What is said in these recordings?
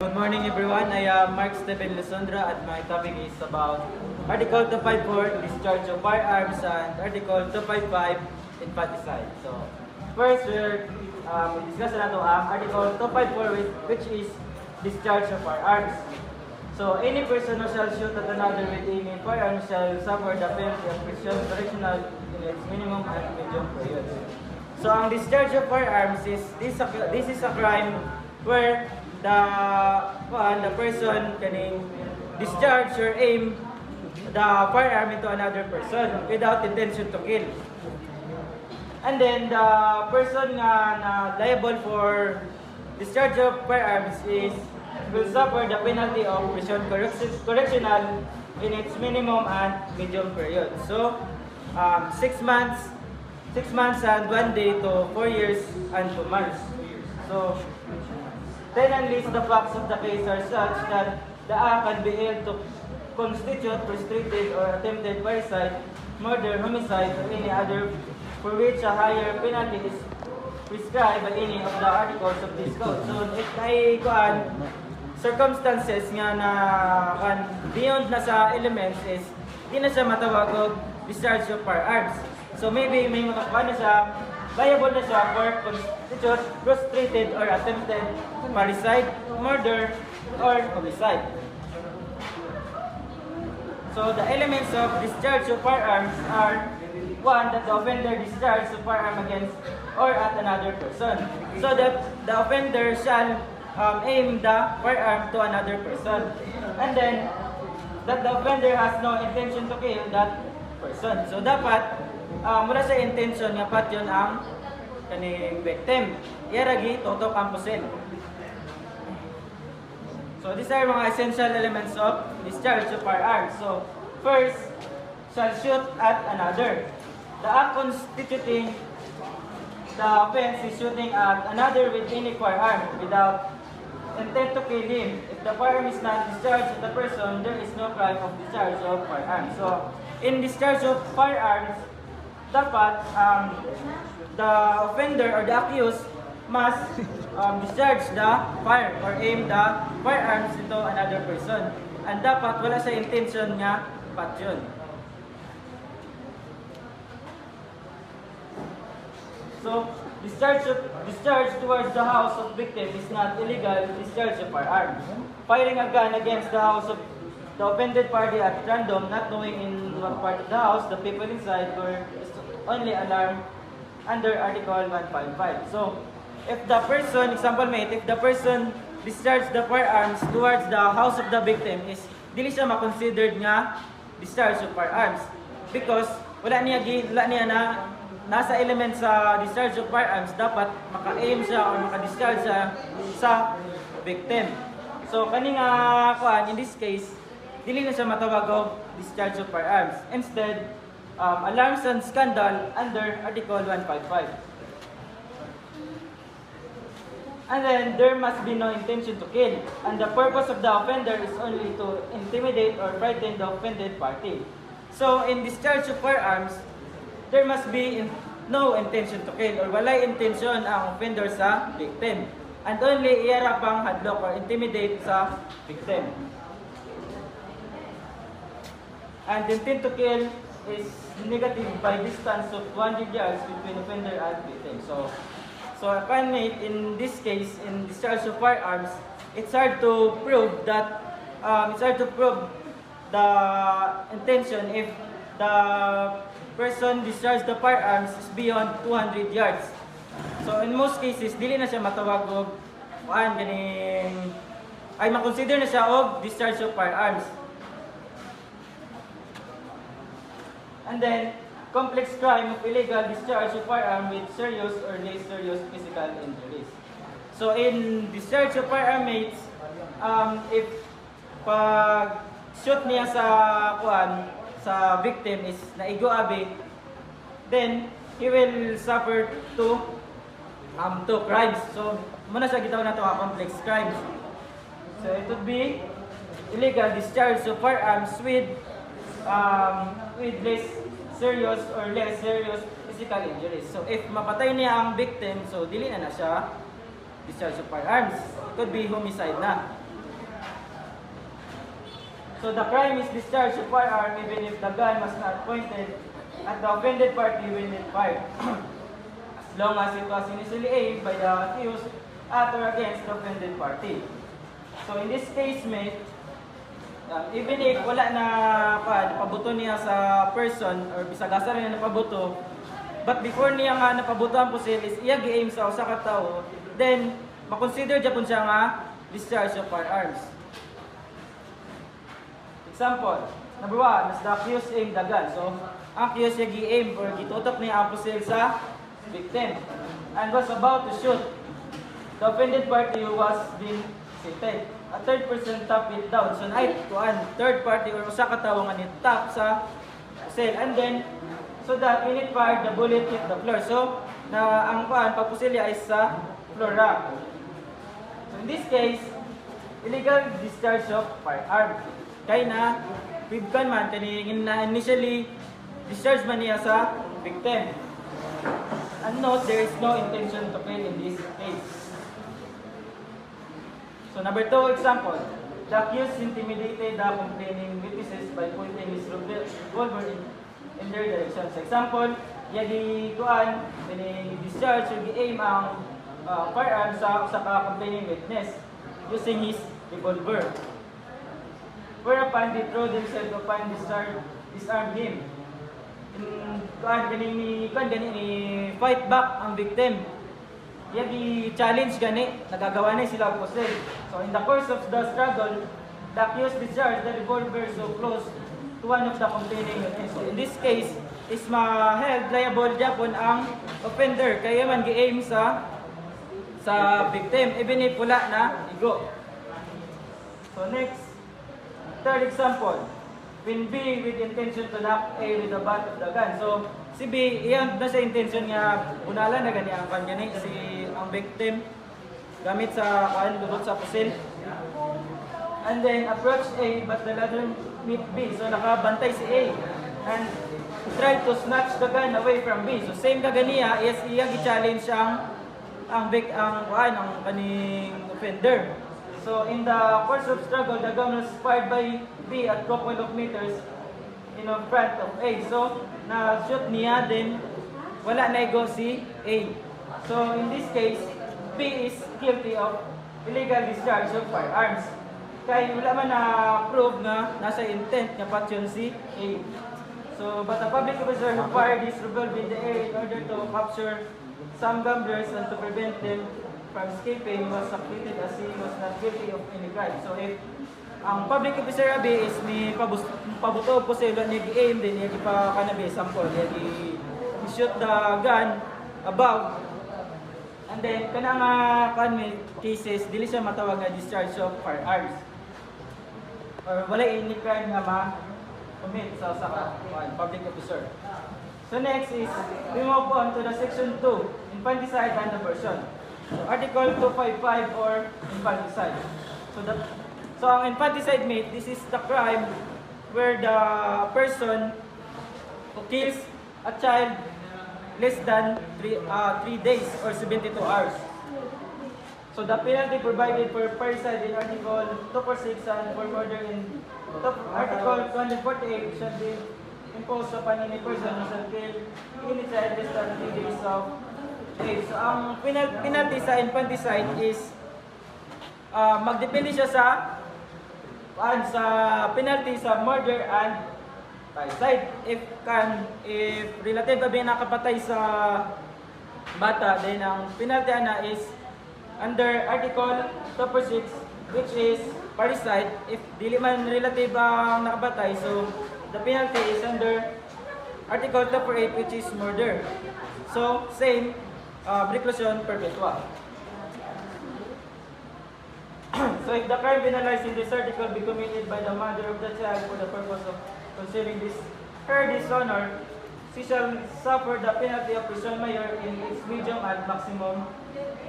Good morning everyone, I am Mark Stephen Lesondra and my topic is about Article 254, Discharge of Firearms and Article 255, Infanticide. So, first we're discuss na ito ang Article 254 which is Discharge of Firearms. So, any person who shall shoot at another with aiming firearm shall suffer the penalty of prison correctional in its minimum and medium period. So, ang discharge of firearms is this is a crime where the person can discharge or aim the firearm into another person without intention to kill. And then the person na liable for discharge of firearms will suffer the penalty of prison correctional in its minimum and medium period. So 6 months and 1 day to 4 years and 2 months. So then and least the facts of the case are such that the act can be held to constitute restricted or attempted parricide, murder, homicide, or any other for which a higher penalty is prescribed by any of the articles of this code. So if ay circumstances nga na beyond na sa elements is di na siya matawag og discharge of firearms. So maybe may makakuha na siya, liable na siya for constitute frustrated or attempted parricide, murder, or homicide. So the elements of discharge of firearms are: 1. That the offender discharges the firearm against or at another person. So that the offender shall aim the firearm to another person. And then, that the offender has no intention to kill that person. So dapat, mula sa intention nga pat yun ang kaning victim. Iyaragi, totok ang pusin. So these are mga essential elements of discharge of firearms. So first, shall shoot at another. The act constituting the offense is shooting at another with any firearm without intent to kill him. If the firearm is not discharged at the person, there is no crime of discharge of firearms. So in discharge of firearms, dapat the offender or the accused must discharge the fire or aim the firearms into another person. And dapat wala sa intention nga pat yun. So, discharge towards the house of victim is not illegal discharge of firearm. Firing a gun against the house of the offended party at random, not knowing in what part of the house the people inside were only alarmed under Article 155. So, if the person, example mate, if the person discharged the firearms towards the house of the victim is dili siya ma-considered nga discharge of firearms because wala niya na nasa element sa discharge of firearms, dapat maka-aim siya or maka-discharge siya sa victim. So kani nga in this case dili na siya matawag og discharge of firearms. Instead, alarms and scandal under Article 155. And then, there must be no intention to kill. And the purpose of the offender is only to intimidate or frighten the offended party. So, in discharge of firearms, there must be no intention to kill or walay intention ang offender sa victim. And only iyara pang hadlock or intimidate sa victim. And intent to kill is negative by distance of 200 yards between offender and victim. So in this case, in discharge of firearms, it's hard to prove the intention if the person discharged the firearms is beyond 200 yards. So in most cases, dili na siya matawag og ma-consider na siya og discharge of firearms. And then, complex crime of illegal discharge of firearm with serious or less serious physical injuries. So in discharge of firearm mates, if pag shoot niya sa victim is naigo abi, then he will suffer two crimes. So muna siya gitawag nato nga complex crimes. So it would be illegal discharge of firearms with less serious or less serious physical injuries. So if mapatay niya ang victim, so dili na siya discharge of firearms. It could be homicide na. So the crime is discharge of firearm even if the gun was not pointed at the offended party when it fired, as long as it was initially aimed by the accused at or against the offended party. So in this case, mate, even if wala na pabuto niya sa person or bisag asa niya napabuto, but before niya nga napabuto ang pusil is iya gi-aim sa usa ka tawo, then makonsider japon siya nga discharge of firearms. Example, number 1, as the accused aimed the gun. So, ang accused niya gi-aim or gitutok niya ang pusil sa victim and was about to shoot the offended party who was being seated. A third person tap it down. So, third party or usa ka tawo nga ni tap sa pusil, and then so that when it fired, the bullet hit the floor. So, na ang pagpusilya ay sa floor rack. So, in this case, illegal discharge of firearm. Kaya na, pibkan man, kaningin na initially discharge man niya sa victim. And note, there is no intention to kill in this case. So number 2 example, the accused intimidated the complaining witnesses by pointing his revolver in their direction. So example, yagi kuan, discharge or gi-aim ang firearm sa ka complaining witness using his revolver. Whereupon they throw themselves upon disarm him. Gani fight back ang victim. Yagi challenge gani, nagagawa na sila possess. So in the course of the struggle, the accused discharged the revolver so close to one of the complaining witness. So in this case, is ma-held liable japon ang offender kaya man gi-aim sa victim even if wala na igo. So next, third example, when B with intention to knock A with the butt of the gun. So, si B, iyan na sa intention nga, unala na gani ang kanya ang victim, gamit sa lubot sa pusil. And then, approach A, but the latter meet B. So, nakabantay si A. And try to snatch the gun away from B. So, same kaganiya, yes, iya gi-challenge ang kaning offender. So in the course of struggle, the gun was fired by B at couple of meters in front of A. So na-shoot niya, then wala na igo si A. So in this case, B is guilty of illegal discharge of firearms. Kaya wala man na-prove na nasa intent nga patyon si A. So but a public officer who fired his revolver in the air in order to capture some gamblers and to prevent them from escaping was acquitted as he was not guilty of any crime. So if ang public officer abi is ni pabuto po sa ilo niya gi-aim din niya pa kanabi sample niya shoot the gun above, and then kana nga cases dili siya matawag nga discharge of firearms or wala any crime nga ma-commit sa public officer. So next is we move on to the section 2, infanticide and abortion. So Article 255 or infanticide. So ang infanticide, mate, this is the crime where the person who kills a child less than 3 days or 72 hours. So the penalty provided for parricide in Article 246 and for murder in Article 248 shall be imposed upon any person who shall kill any child less than 3 days of age. So ang penalty sa infanticide is magdepende siya sa penalty sa murder and parricide. If relative ba nakapatay sa bata, then ang penalty ana is under Article 246, which is parricide. If dili man relative ang nakabatay, so the penalty is under Article 248, which is murder. So same, reclusion perpetua. So if the crime penalized in this article be committed by the mother of the child for the purpose of concealing her dishonor, she shall suffer the penalty of prison mayor in its medium and maximum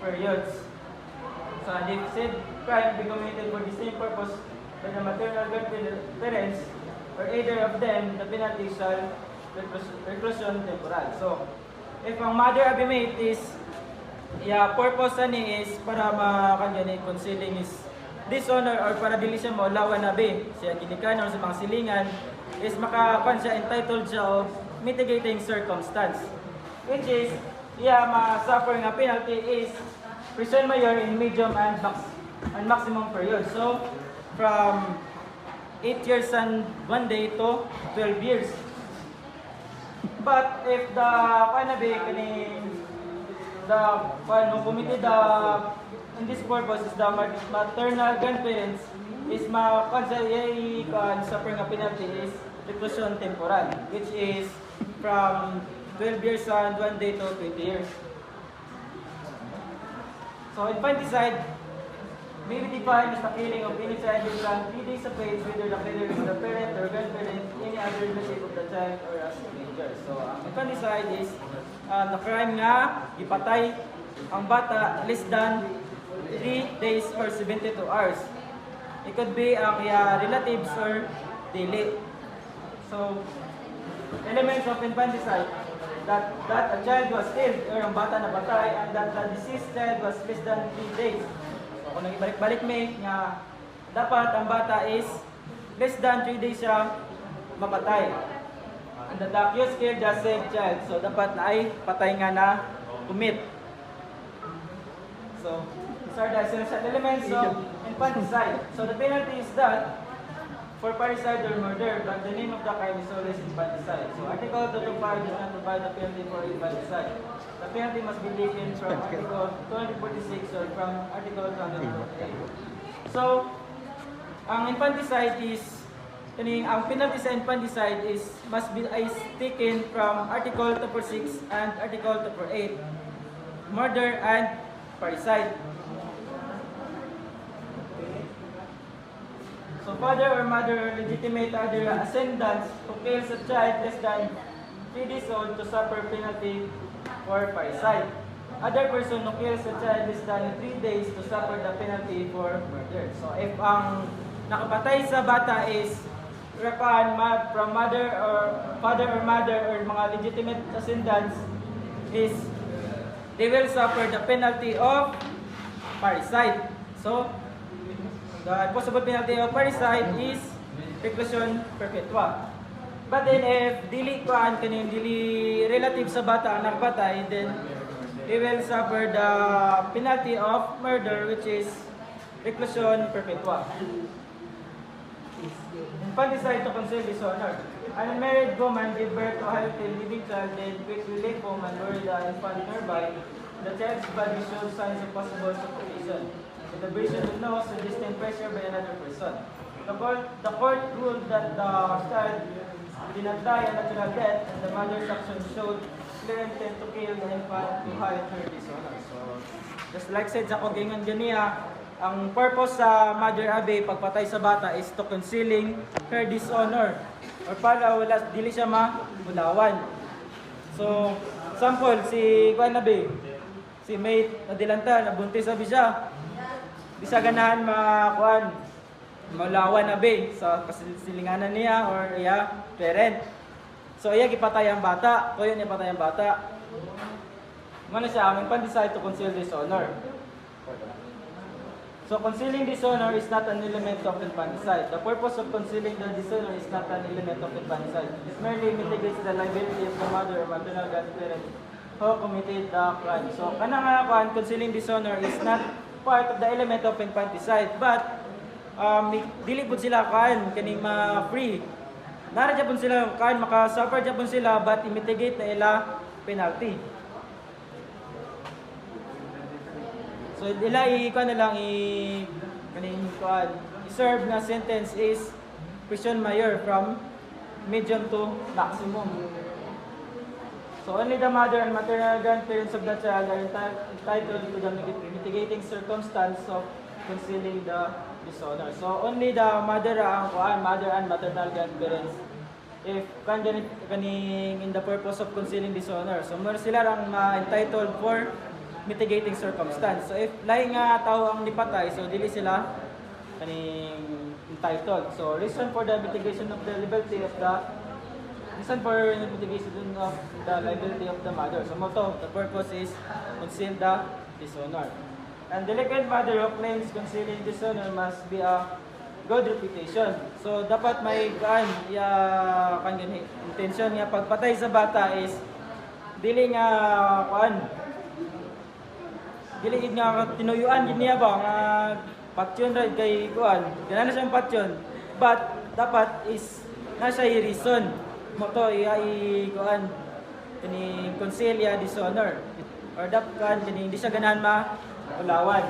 periods. So and if said crime be committed for the same purpose by the maternal parents or either of them, the penalty shall reclusion temporal. So if ang mother abimate is purpose ani is para concealing his dishonor or para dili siya maulawan na be siya ginikanan or sa mga silingan is makakuan siya entitled siya of mitigating circumstance, which is ma-suffer nga penalty is prison mayor in medium and maximum period. So from 8 years and 1 day to 12 years. But if the committed in this purpose is the maternal grandparents is suffer nga penalty is reclusion temporal, which is from 12 years and 1 day to 20 years. So infanticide may be defined as the killing of any child in 3 days of age, whether the killer is the parent or grandparent, any other relative of the child, or a stranger. So infanticide is the crime nga ipatay ang bata less than 3 days or 72 hours. It could be ang relatives or dili. So elements of infanticide, that a child was killed or ang bata na patay, and that the deceased child was less than 3 days. So kung nagibalik-balik may nga dapat ang bata is less than 3 days siya mapatay. And the accused killed the same child. So dapat na ay patay nga na commit. So these are the essential elements of infanticide. So the penalty is that for parricide or murder, but the name of the crime is always infanticide. So Article 225 does not provide the penalty for infanticide. The penalty must be taken from Article 246 or from Article 248. So, ang infanticide is, ang penalty sa infanticide is must be taken from Article 246 and Article 248, murder and parricide. So father or mother or legitimate other ascendants who kills a child less than 3 days old to suffer penalty for parricide. Other person who kills a child less than 3 days to suffer the penalty for murder. So if ang nakapatay sa bata is from mother or father or mother or mga legitimate ascendants, is they will suffer the penalty of parricide. So the possible penalty of parricide is reclusion perpetua. But then if dili relative sa bata ang nagpatay, then he will suffer the penalty of murder, which is reclusion perpetua. Infanticide to conceal dishonor. An unmarried woman give birth to a healthy living child, then quickly leave home and bury the infant nearby. The child's body shows signs of possible suffocation. The person will know so distant pressure by another person. The court ruled that the child did not die a natural death, and the mother's action showed clear intent to kill the infant to hide her dishonor. So, just like said sa Kogingan ganiya, ang purpose sa Mother Abe pagpatay sa bata is to concealing her dishonor or para dili siya mabulawan. So, sample si Kuan Abe, si mate nadilanta, nabuntis abi siya. Di sa ganahan malawan na be sa kasilinganan niya or parent. So iya gipatay ang bata, kuya niya patay ang bata. Mano siya ang infanticide to conceal dishonor. So concealing dishonor is not an element of infanticide. The purpose of concealing the dishonor is not an element of infanticide. It merely mitigates the liability of the mother or maternal grandparent who committed the crime. So kanang concealing dishonor is not part of the element of infanticide, but dili pud sila kaning free. Nara jud sila maka-suffer jud sila, but i-mitigate na ila penalty. So ila i-serve na sentence is prison mayor from medium to maximum. So only the mother and maternal grandparents of the child are entitled to the mitigating circumstance of concealing the dishonor. So only the mother and maternal grandparents if kaning in the purpose of concealing dishonor. So more sila ang entitled for mitigating circumstance. So if lahi nga tao ang nipatay, so dili sila kaning entitled. So reason for the mitigation of the liability of the mother. So the purpose is conceal the dishonor. And delinquent mother who claims concealing dishonor must be a good reputation. So dapat may intention niya pagpatay sa bata is dili nga dili gid nga tinuyuan gid niya ba nga patyon ra kay kuan. Ganana siyang patyon. But dapat is na siya reason mo to kuan kini concealia dishonor or dapat kini hindi siya ganahan ulawan.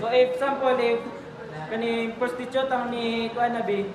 So if example if kani prostitute ang ni kuan nabi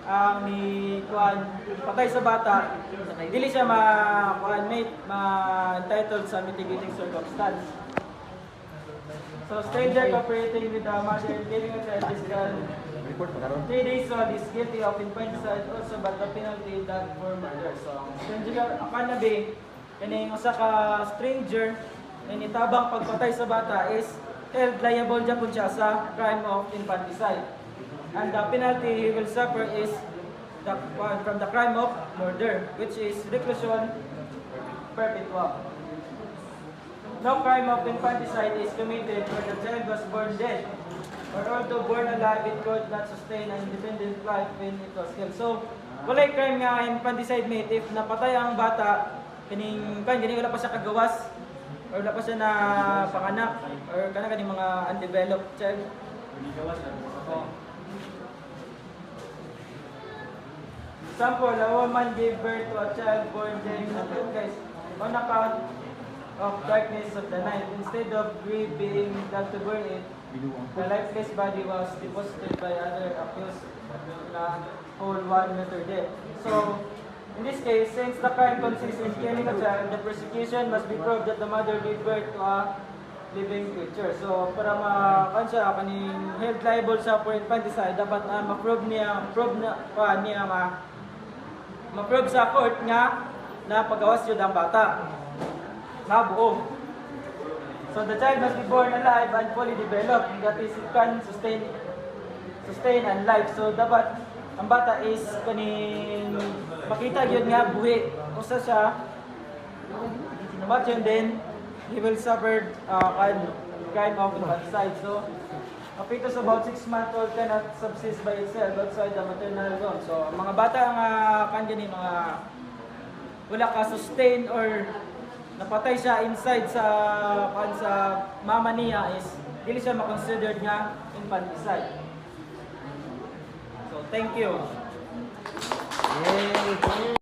ang ni kuan patay sa bata, dili siya kuan entitled sa mitigating circumstance. So stranger cooperating with the mother giving a child this gun 3 days old is guilty of infanticide also but the penalty that for murder. So stranger akan nabi kani usa ka stranger na nitabang pagpatay sa bata is held liable jud siya sa crime of infanticide. And the penalty he will suffer is from the crime of murder, which is reclusion perpetua. No crime of infanticide is committed where the child was born dead, or although born alive, it could not sustain an independent life when it was killed. So, walay crime nga infanticide mate if napatay ang bata, kining wala pa siya kagawas, or wala pa siya na panganak, or kaning mga undeveloped child. Example, a woman gave birth to a child born dead on account of darkness of the night. Instead of grief being done to burn it, the lifeless body was deposited by other accused na whole 1 meter dead. So, in this case, since the crime consists in killing a child, the prosecution must be proved that the mother gave birth to a living creature. So, para kaning held liable siya for infanticide, dapat na ma-prove sa court nga na pagawas yun ang bata. Nabuo. So the child must be born alive and fully developed. That is, it can sustain and life. So dapat ang bata is makita yun nga buhi. Usa siya, but yun din, he will suffer crime of infanticide. So a fetus about 6 months old cannot subsist by itself outside the maternal womb. So, ang mga bata nga mga wala ka sustain or napatay siya inside sa mama niya is dili siya ma-considered nga infanticide. So, thank you. Yay!